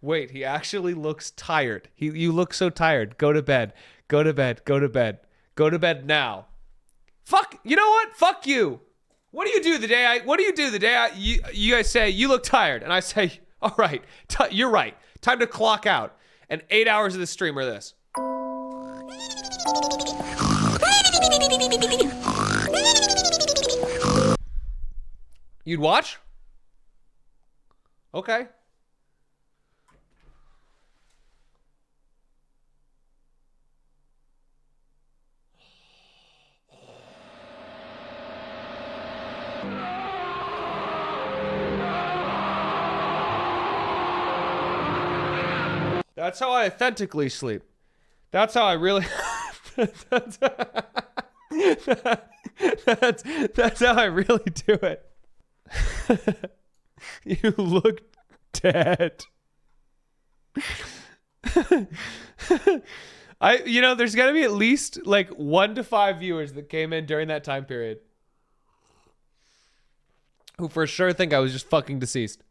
Wait, he actually looks tired. You look so tired. Go to bed. Go to bed. Go to bed. Go to bed now. Fuck. You know what? Fuck you. What do you do the day you guys say you look tired, and I say, all right, you're right. Time to clock out. And 8 hours of the stream are this. You'd watch? Okay. That's how I authentically sleep. That's how I really... that's how I really do it. You look dead. There's got to be at least like 1 to 5 viewers that came in during that time period who for sure think I was just fucking deceased.